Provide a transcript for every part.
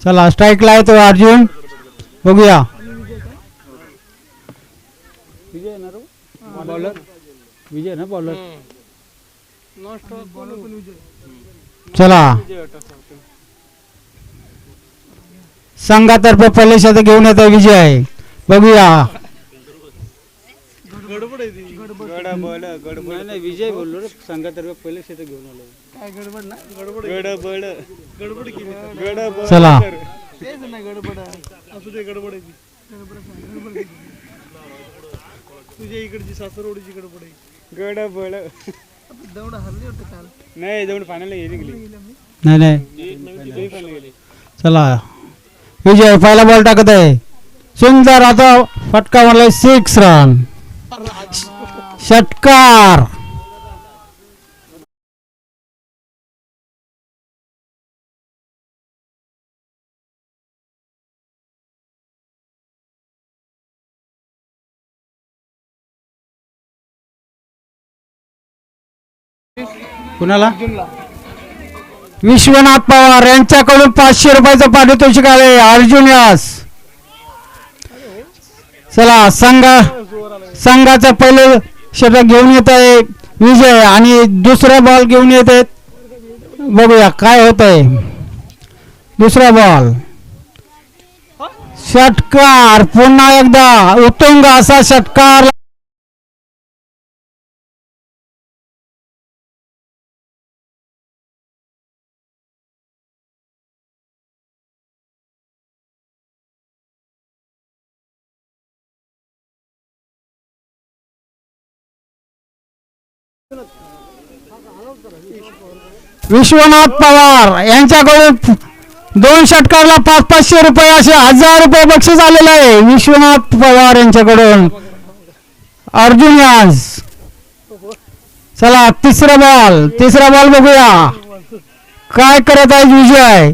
चला स्ट्राईकला आहे तो अर्जुन, बघूया. विजय ना बॉलर, विजय ना बॉलर. चला संघातर्फे पहिले शतक घेऊन येतो विजय, बघूया. गडबड आहे ती. गडबड नाही विजय बोललो रे, संघातर्फे पहिले शतक घेऊन आलो. काय गडबड ना? गडबड गडबड केली. गडबड चला तेच ना गडबड असू दे. गडबड आहे ती. गडबड तुझ्या इकडची सासरवाडीची गडबड आहे. गडबड दौड हरली होती काल. नाही दौड फायनल गेली. नाही नाही. चला विजय पहिला बॉल टाकत आहे, सुंदर. आता फटका मारलाय 6 रन, षटकार. कुणाला? विश्वनाथ पवार यांच्याकडून 500 रुपयाचं पारितोषिक आले अर्जुन यास. चला संघाचं पहिले षटक घेऊन येत आहे विजय आणि दुसरा बॉल घेऊन येत आहेत, बघूया काय होत आहे. दुसरा बॉल, षटकार. पुन्हा एकदा उत्तुंग असा षटकार. विश्वनाथ पवार यांच्याकडून 2 षटकारला 500 रुपये असे 1000 रुपये बक्षीस आलेलं आहे विश्वनाथ पवार यांच्याकडून अर्जुन यास. चला तिसरा बॉल बघूया काय करत आहे विजय.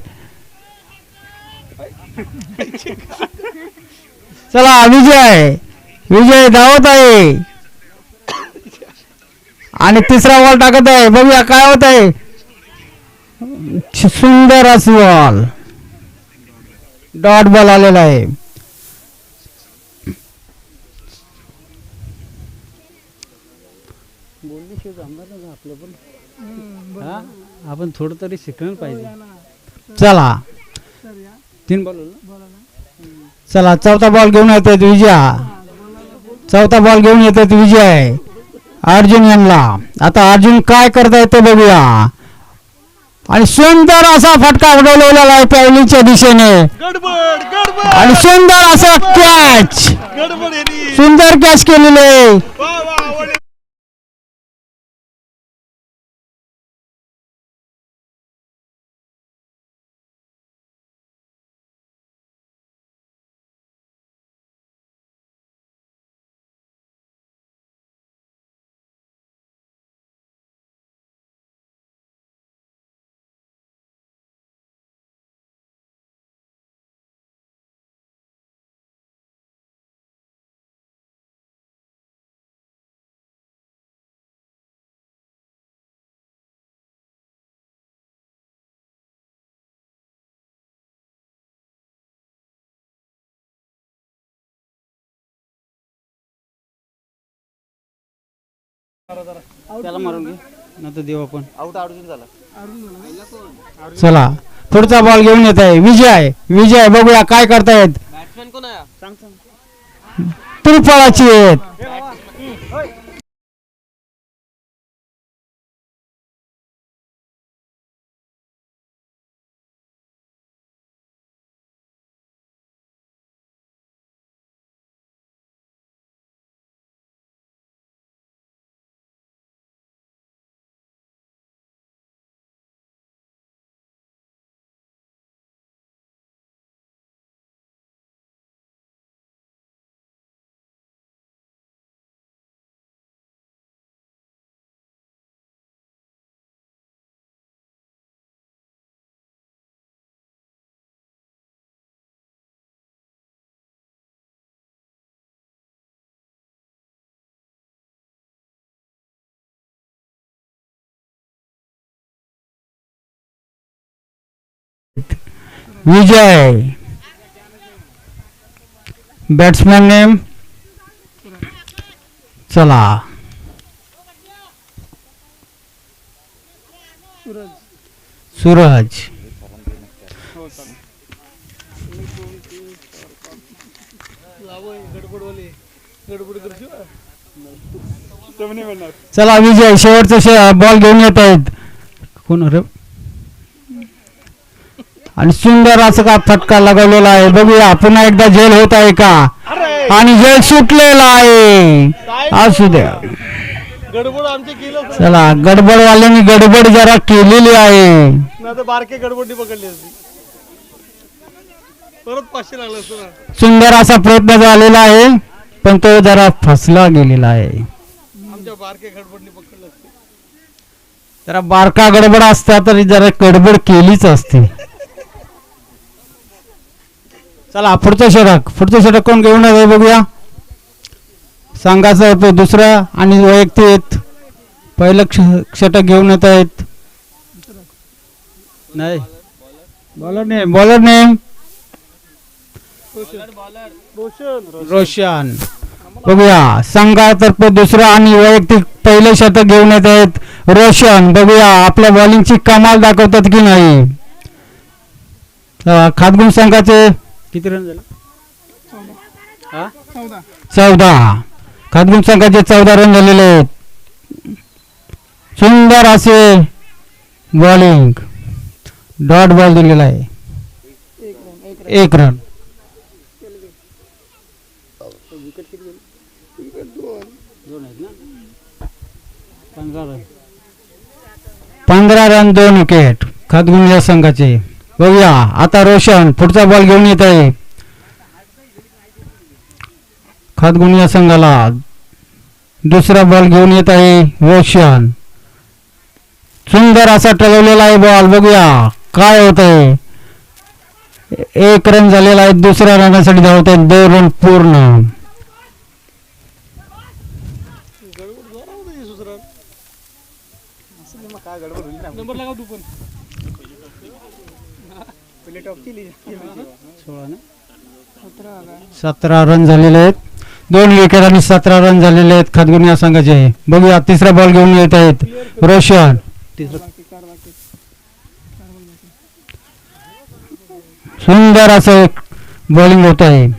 चला विजय धावत आहे आणि तिसरा बॉल टाकत आहे, बघूया काय होत आहे. सुंदर अशी बॉल, डॉट बॉल आलेला आहे. आपण थोडं तरी शिकलं पाहिजे. चला 3 बॉल. चला चौथा बॉल घेऊन येतात विजय अर्जुन यांना. आता अर्जुन काय करता येते बघूया आणि सुंदर असा फटका उडवलेला आहे पॅव्हलिनच्या दिशेने आणि सुंदर असा कॅच, सुंदर कॅच केलेले. त्याला मारून घे नंतर देऊ आपण. आउट अर्जुन झाला. चला पुढचा बॉल घेऊन येत आहे विजय बघूया काय करतायत. बॅट्समॅन कोण आहे? त्रिफळाची आहेत. विजय. बॅट्समॅन नेम चला सूरज. चला विजय शेवटचा बॉल घेऊन येत आहेत. कोण रे? आणि सुंदर असं का फटका लगावलेला आहे. बघूया पुन्हा एकदा झेल होत आहे का. आणि झेल सुटलेला आहे. असू द्या. गडबड आमचे केलं चला गडबडवाल्यांनी गडबड जरा केलेली आहे. ना तर बारके गडबडी पकडली असती. परत 500 लागला असतो. सुंदर असा प्रयत्न झालेला आहे पण तो जरा फसला गेलेला आहे. आमच्या बारके गडबडनी पकडलं असते. जरा बारका गडबड असता तरी जरा गडबड केलीच असते. चला पुढचं षटक कोण घेऊन आहे बघूया. संघाचं दुसरं आणि वैयक्तिक पहिलं षटक घेऊन येत आहेत. नाही बॉलर नेम रोशन. बघूया संघातर्फे दुसरं आणि वैयक्तिक पहिले षटक घेऊन येत आहेत रोशन. बघूया आपल्या बॉलिंगची कमाल दाखवतात की नाही. खातगुण संघाचे किती रन झाले. 14. खातगुण संघाचे 14 रन झालेले आहेत. सुंदर असे बॉलिंग. डॉट बॉल दिलेला आहे. 1 रन. 15 रन 2 विकेट खातगुण या संघाचे. बघूया आता रोशन पुढचा बॉल घेऊन येत आहे. खातगुण या संघाला दुसरा बॉल घेऊन येत आहे रोशन. सुंदर असा टळवलेला आहे बॉल. बघूया काय होत आहे. 1 रन झालेला आहे. दुसऱ्या रनासाठी धावत आहेत. 2 रन पूर्ण. नंबर लागा तू पण. 17 रन झालेले आहेत. 2 विकेट आणि 17 रन झालेले आहेत खातगुण या संघाचे. बघूया तिसरा बॉल घेऊन येत आहेत रोशन. सुंदर असं बॉलिंग होत आहे.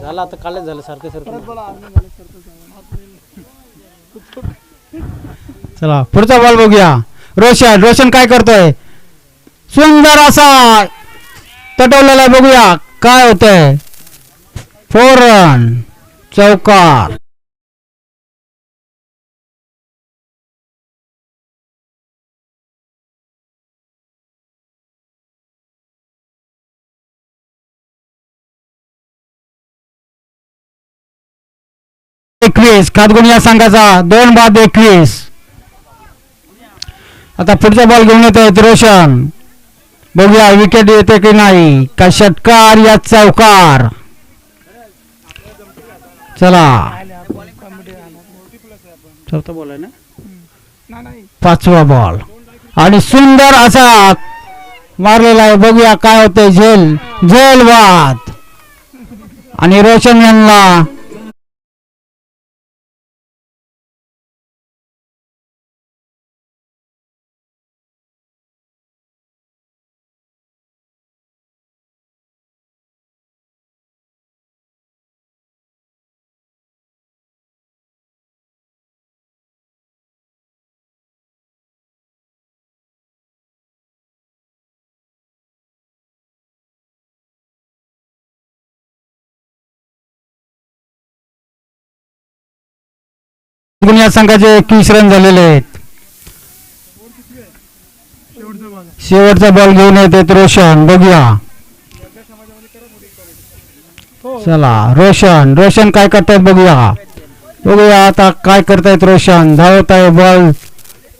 झालं आता कालच झालं सारखं चला पुढचा बॉल बघूया. रोशन काय करतोय. सुंदर असा तटवलेला बघूया काय होतंय. 4 रन चौकार. खातगुण या संघाचा 2 बाद 21. आता पुढचा बॉल घेऊन येत आहेत रोशन. बघूया विकेट येते की नाही. का षटकार या चौकार. चला चौथा बॉल आहे ना. 5वा बॉल आणि सुंदर असा मारलेला आहे. बघूया काय होतंय. झेल बाद आणि रोशन यांना या संघाचे 21 रन झालेले आहेत. शेवटचा बॉल घेऊन येत रोशन. बघूया चला रोशन काय करतायत बघूया आता काय करतायत. रोशन धावत आहे. बॉल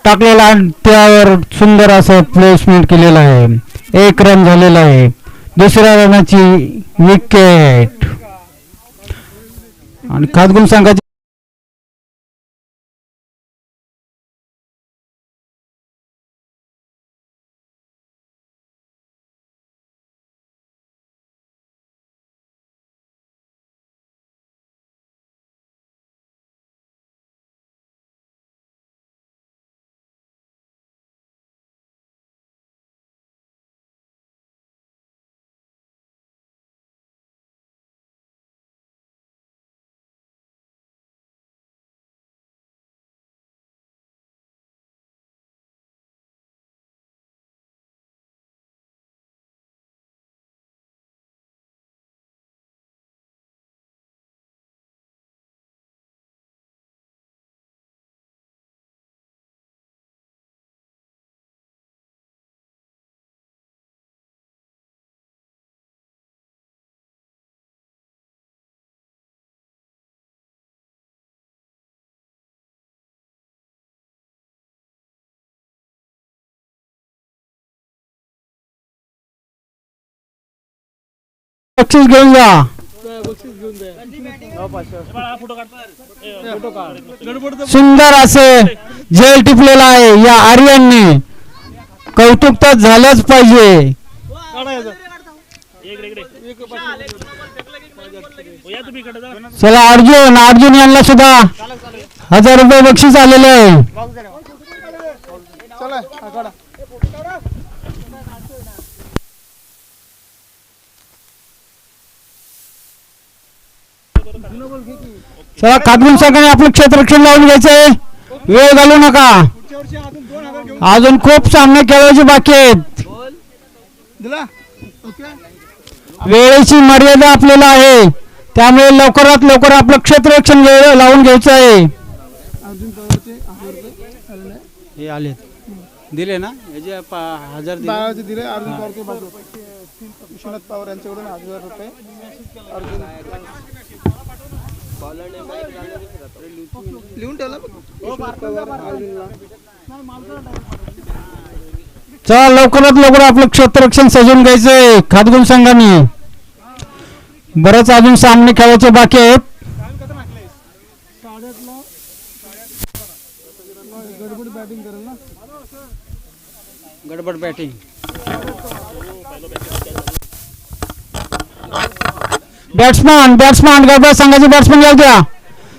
टाकलेला आणि त्यावर सुंदर असं प्लेसमेंट केलेलं आहे. 1 रन झालेला आहे. दुसऱ्या रनाची विकेट आणि खातगुण संघाची बक्षीस घेऊन जा. बक्षीस घेऊन द्या. सुंदर असे जेल टिपलेला आहे या आर्यनने. कौतुक तर झालंच पाहिजे. चला अर्जुन यांना सुद्धा 1000 रुपये बक्षीस आलेले आहे. चला खातगुण संघाने आपलं क्षेत्ररक्षण लावून घ्यायचंय. वेळ घालू नका. अजून खूप सामने खेळायचे बाकी आहेत. वेळेची मर्यादा आपल्याला आहे, त्यामुळे लवकरात लवकर आपलं क्षेत्ररक्षण लावून घ्यायचं आहे. हे आले दिले ना याचे 1000 दिले. अर्जुन पवारचे विश्वनाथ पवार यांच्याकडून 1000 रुपये. लिहून ठेवला. चला लवकरात लवकर आपलं क्षेत्ररक्षण सजवून घ्यायचंय खातगुण संघाने. बरेच अजून सामने खेळायचे बाकी आहेत. गडबड बॅटिंग. बॅट्समन गडबड संघाचे बॅट्समन येऊ द्या.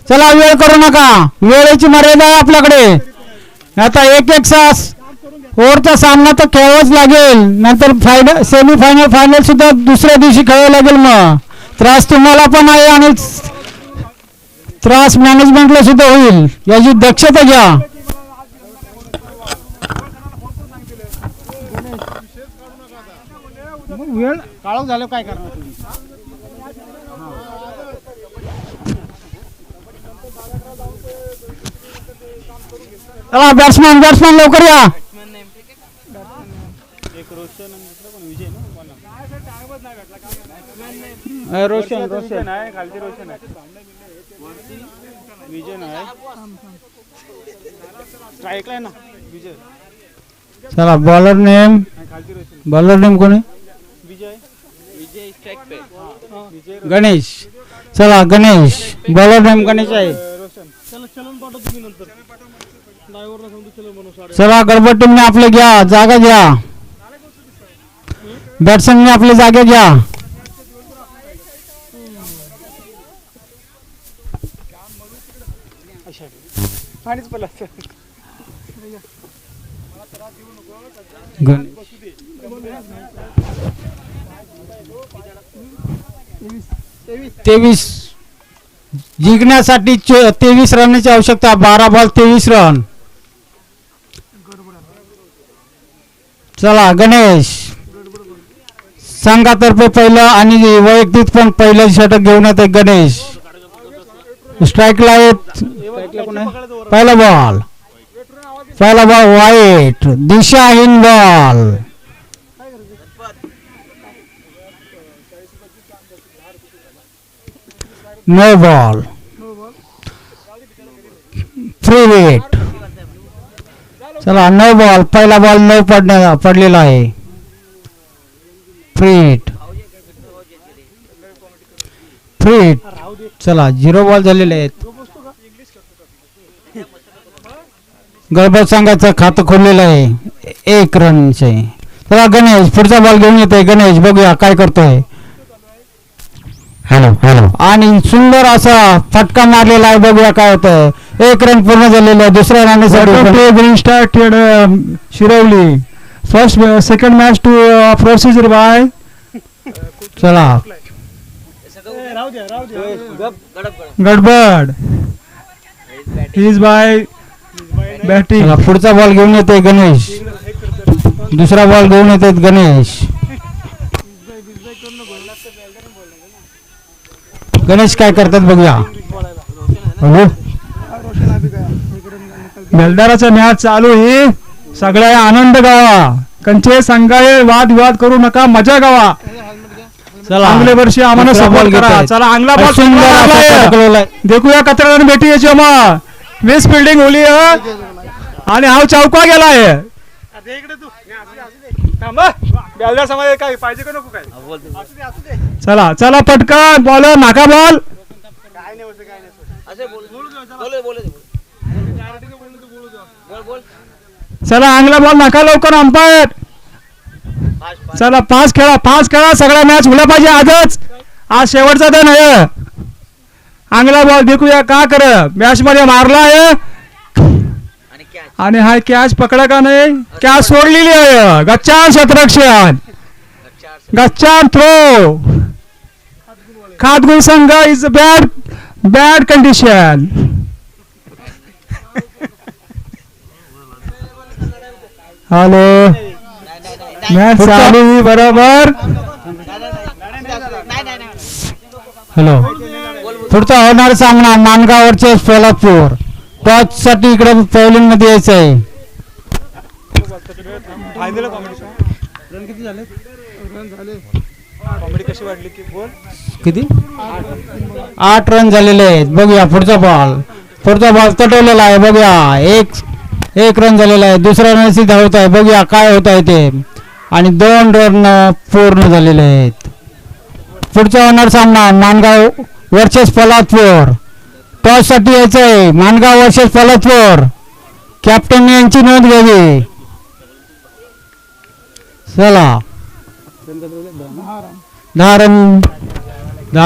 चला वेळ करू नका. वेळेची मर्यादा आहे आपल्याकडे. आता एक तास ओव्हरचा सामना तर खेळावाच लागेल. नंतर सेमीफायनल फायनल सुद्धा दुसऱ्या दिवशी खेळावं लागेल. मग त्रास तुम्हाला पण आहे आणि त्रास मॅनेजमेंटला सुद्धा होईल. याची दक्षता घ्या. वेळ काळोख झालं काय करणार तुम्ही. चला बॅट्समॅन लवकर या. रोशन आहे खालती. रोशन आहे विजय आहे. स्ट्राईकला आहे ना विजय. चला बॉलर नेम कोण आहे. विजय स्ट्राइक पे. गणेश. चला गणेश बॉलर नेम गणेश आहे. चला गडबड टीमने आपले घ्या जागा घ्या. बॅट्समॅनने आपले जागे घ्या. तेवीस जिंकण्यासाठी 23 रनची आवश्यकता. 12 बॉल 23 रन. चला गणेश संघातर्फे पहिलं आणि वैयक्तिक पण पहिलं षटक घेऊन येते गणेश. स्ट्राईकला आहेत. पहिला बॉल वाईट दिशाहीन ball. No ball free hit. चला नो बॉल. पहिला बॉल न पडलेला आहे. Free hit. चला 0 बॉल झालेले आहेत. गडबड संघाचं खातं खोललेलं आहे 1 रनचे. चला गणेश पुढचा बॉल घेऊन येतोय. गणेश बघूया काय करतोय. हॅलो आणि सुंदर असा फटका मारलेला आहे. बघूया काय होतंय. 1 रन पूर्ण झालेलं आहे. दुसऱ्या राण्यासाठी स्टार्टेड शिरवली. फर्स्ट सेकंड मॅच टू प्रोसिजर बाय. चला गडबड इज बाय बॅटिंग. पुढचा बॉल घेऊन येतोय गणेश. दुसरा बॉल घेऊन येतोय गणेश. गणेश काय करतात बघूया. बेलदाराचा मॅच चालू आहे. सगळ्या आनंद गावा. कंचे संघाळे वाद करू नका. मजा गावा. चला चांगल्या वर्षी आम्हाला सपोर्ट करा. चला अंगला बॉल सुंदर देखूया कचरा भेटी याची मग मिस फिल्डिंग होली आणि हा चौका गेलाय. थांबा बेलदार समाज काय पाहिजे का नको काय चला चला पटकन बॉलर नाका बॉल चला अंगला बॉल नाका लवकर अंपायर चला पाच खेळा सगळा मॅच होला पाहिजे आजच आज शेवटचा दिन आहे अंगला बॉल देखूया का कर मॅच मध्ये मारला आहे आणि हा कॅच पकडा का नाही कॅच सोडलेली आहे गच्चान शतरक्षण गच्चान थ्रो खातगुल संघ is bad condition hello match चालू बरोबर हॅलो पुढचा होणार सामना मानगावरचे सोलापूर टॉच साठी इकडे पॅव्हलियन मध्ये यायचं आहे. रन किती झाले कॉमेडी कशी वाटली की बोल किती 8 रन झालेले आहेत. बघूया पुढचा बॉल तटवलेला आहे. बघूया एक रन झालेला आहे. दुसऱ्या रनची धावत आहे. बघूया काय होत आहे ते आणि 2 रन पूर्ण झालेले आहेत. पुढचा होणार सामना मानगाव वर्सेस पोलादपूर टॉस साठी यायचं आहे. मानगाव वर्सेस पोलादपूर कॅप्टन यांची नोंद घ्यावी. चला 10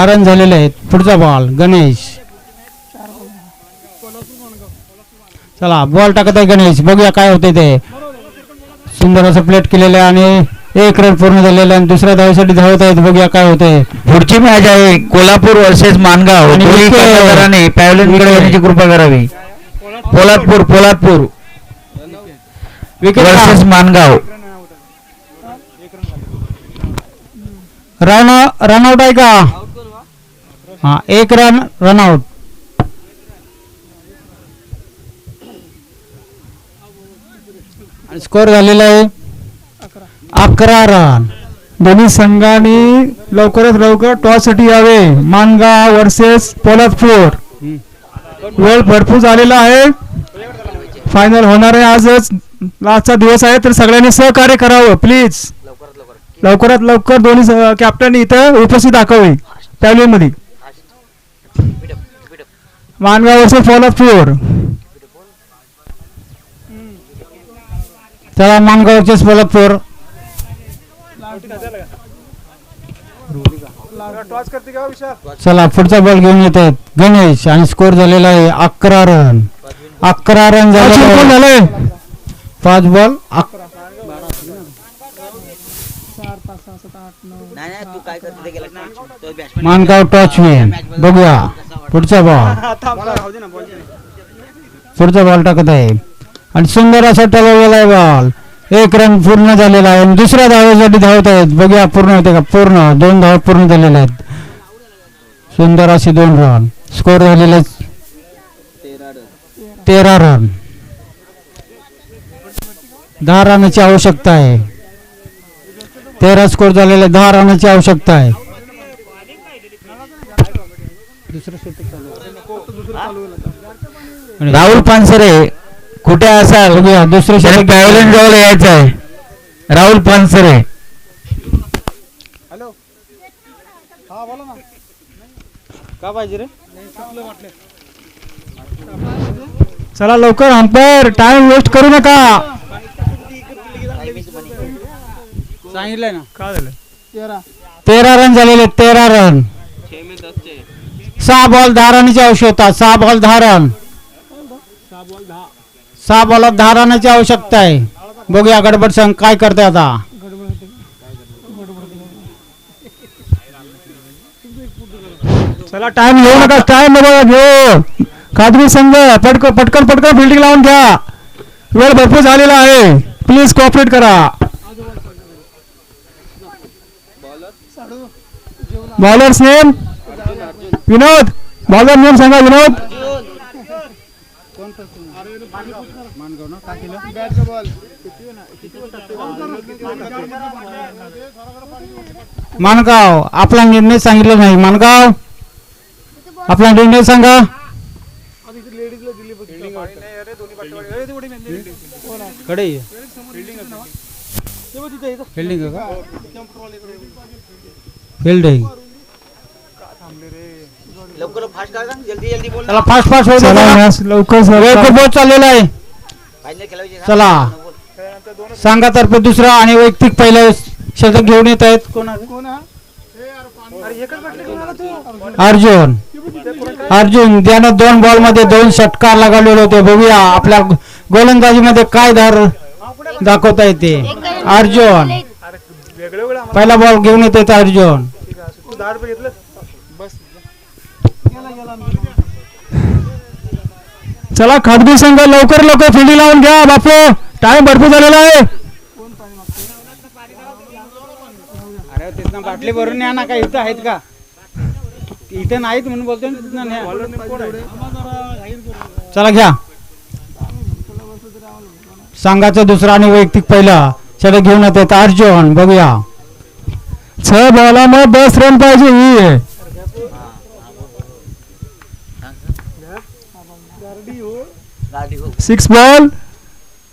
रन झालेले आहेत. पुढचा बॉल गणेश चला बॉल टाकत आहे गणेश. बघूया काय होते ते सुंदर असं प्लेट केलेलं आहे आणि 1 रन पूर्ण झालेलं आहे. दुसऱ्या धावेसाठी धावत आहेत. बघूया काय होते. पुढची मॅच आहे कोल्हापूर वर्सेस मानगाव आणि दोन्ही विकेट. कर्णधारांनी पॅव्हलियनकडे येण्याची कृपा करावी. Poladpur wicket versus Mangaon run out आहे का हा 1 रनआउट. स्कोर झालेला आहे 11 रन. दोन्ही संघांनी लवकरात लवकर टॉस साठी यावे. मानगाव वर्सेस पोलादपूर वेळ भरपूर झालेला आहे. फायनल होणार आहे आजच लास्टचा दिवस आहे तर सगळ्यांनी सहकार्य करावं प्लीज. लवकरात लवकर दोन्ही कॅप्टन इथं उपस्थित दाखवावी पॅव्हलियन मध्ये. मानगाव वर्सेस पोलादपूर चला मानगावचे पोलादपूर चला पुढचा बॉल घेऊन येत आहेत गणेश आणि स्कोर झालेला आहे 11 रन. 11 रन झाले. 5 बॉल मानगाव टॉचमॅन. बघूया पुढचा बॉल टाकत आहे आणि सुंदर असा टळवलेला आहे बॉल. 1 रन पूर्ण झालेला आहे आणि दुसऱ्या धावेसाठी धावत आहेत. बघूया पूर्ण होते का. पूर्ण 2 धावा पूर्ण झालेल्या आहेत. सुंदर असे 2 रन. स्कोर झालेले 13 रन. 10 रनाची आवश्यकता आहे. 13 स्कोर झालेले 10 रनाची आवश्यकता आहे. राहुल पानसरे कुठे असाल बघूया दुसरे त्याने पॅव्हलियन जवळ यायचं आहे. राहुल पानसरे हॅलो हा बोला ना का पाहिजे रे चला लवकर अंपायर टाइम वेस्ट करू नका. सांगितलंय ना काय झालं 13 रन झालेले 13 रन. 6 बॉल 10 रनाची आवश्यकता. 6 बॉल 10 रन. 6 बॉलात 10 रनाची आवश्यकता आहे. बघूया गडबड संघ काय करते आता. चला टाइम घेऊ नका. टाइम बघा घेऊ. खाजगी संघ पटकन फिल्डिंग लावून घ्या. वेळ भरपूर झालेला आहे. प्लीज कॉपरेट करा. बॉलर्स नेम विनोद. बॉलर नेम सांगा विनोद. मानगाव आपला निर्णय सांगितला नाही. मानगाव आपला निर्णय सांगा. कडे फिल्डिंग आहे का? फिल्डिंग चला फास्ट फास्ट होऊ चला द्या. मॅच लवकर वेळ खूप सर होत चाललेला आहे. चला संघातर्फे दुसरा आणि वैयक्तिक पहिलं शतक घेऊन येत आहेत. अर्जुन त्यानं 2 बॉल मध्ये 2 षटकार लगावलेले होते. बघूया आपल्या गोलंदाजी मध्ये काय धार दाखवता येते. अर्जुन पहिला बॉल घेऊन येत अर्जुन. चला खाजगी संघ लवकर लवकर फिल्डिंग लावून घ्या बापू, टाइम भरपूर झालेला आहे. अरे तिथनं बाटली भरून न्या ना. काय इथं आहेत का? इथं नाहीत म्हणून बोलतोय ना. तिथनं न्या. चला घ्या. संघाचा दुसरा आणि वैयक्तिक पहिला चला घेऊन येत अर्जुन. बघूया 6 बॉलामध्ये 10 रन पाहिजे ही. 6 बॉल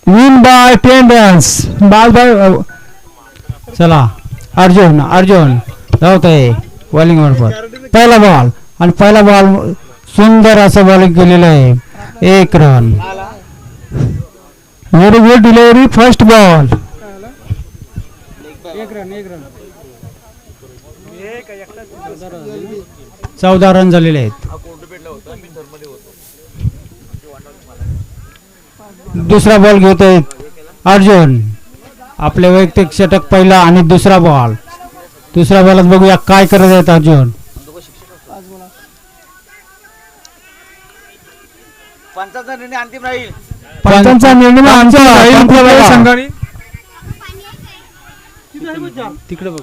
विन बाय 10 रन्स. बाद बाय. चला अर्जुन धावत आहे बॉलिंग मार्फत. पहिला बॉल आणि पहिला बॉल सुंदर असं बॉलिंग केलेलं आहे. 1 run. Very good delivery first ball. 14 run झालेले आहेत. दुसरा बॉल घेत आहेत अर्जुन. आपले वैयक्तिक षटक पहिला आणि दुसरा बॉल. दुसऱ्या बॉलात बघूया काय करत आहेत अर्जुन. पंचांचा निर्णय अंतिम राहील कुठल्या संघाने. तिकडे बघ.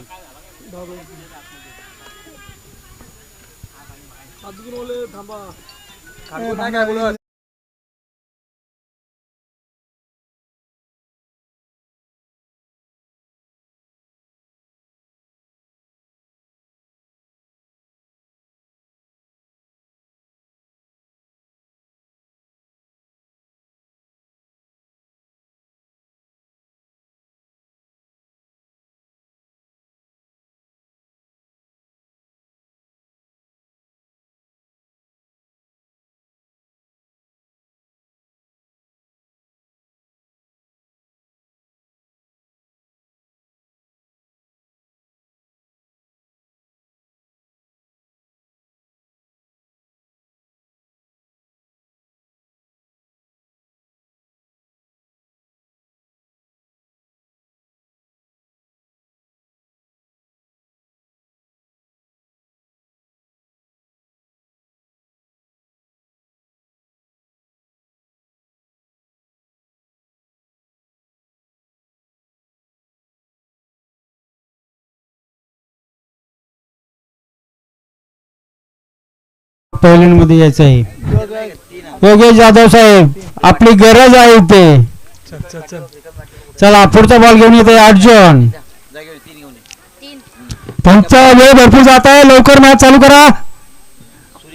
पहिल्यांदा मध्ये यायचं आहे. योगेश जाधव साहेब आपली गरज आहे इथे. चला पुढचा बॉल घेऊन येते अर्जुन. त्यांचा वेळ भरपूर जात आहे. लवकर मॅच चालू करा.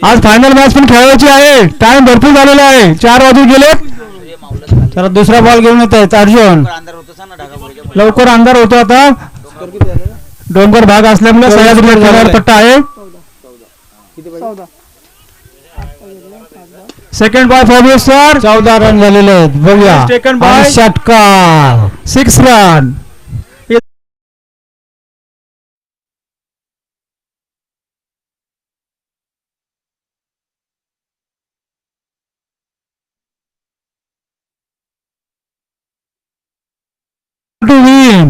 आज फायनल मॅच पण खेळायची आहे. टाइम भरपूर झालेला आहे. 4 वाजून गेले. चला दुसरा बॉल घेऊन येत आहेत अर्जुन. लवकर अंधार होतो आता. डोंगर भाग असल्यामुळे सह्याद्री किनारपट्टा आहे. Second ball for you sir. 14 run झालेले आहेत. बघूया Taken by- आणि षटकार 6 रन. To win.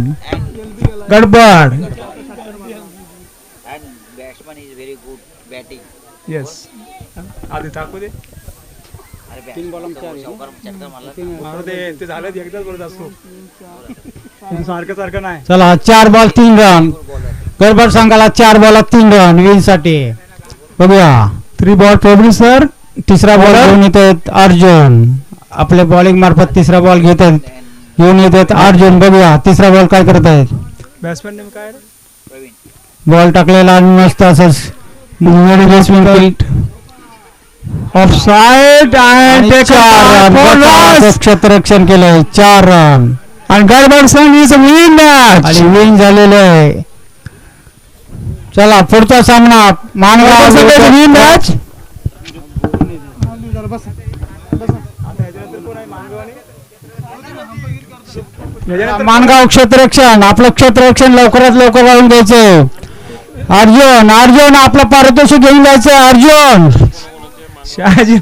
गडबड. And batsman is very good batting. Yes. आधी टाकू दे. अरे चौकार चटका मारला. ते झालं एकदाच बोलत असतो. सारखं सारखं नाही. चला 4 बॉल 3 रन. गडबड संघाला 4 बॉलात 3 रन विन साठी. बघूया 3 बॉल फेवरी सर. तिसरा बॉल घेऊन येत आहेत अर्जुन. आपल्या बॉलिंग मार्फत तिसरा बॉल घेत आहेत घेऊन येत आहेत अर्जुन. बघूया तिसरा बॉल काय करत आहेत. बॅट्समॅन नेम काय. प्रवीण बॉल टाकलेला आणि मस्त असंच ऑफ साइड आणि अँड 4 रन. क्षेत्ररक्षण केलंय. 4 रन. आणि गडबड संघ इज विन मॅच आणि विन झालेलं आहे. चला पुढचा सामना मानगाव विन मॅच. मानगाव क्षेत्ररक्षण. आपलं क्षेत्ररक्षण लवकरात लवकर राहून घ्यायचंय. अर्जुन आपलं पारितोषिक घेऊन जायचंय. अर्जुन शहाजी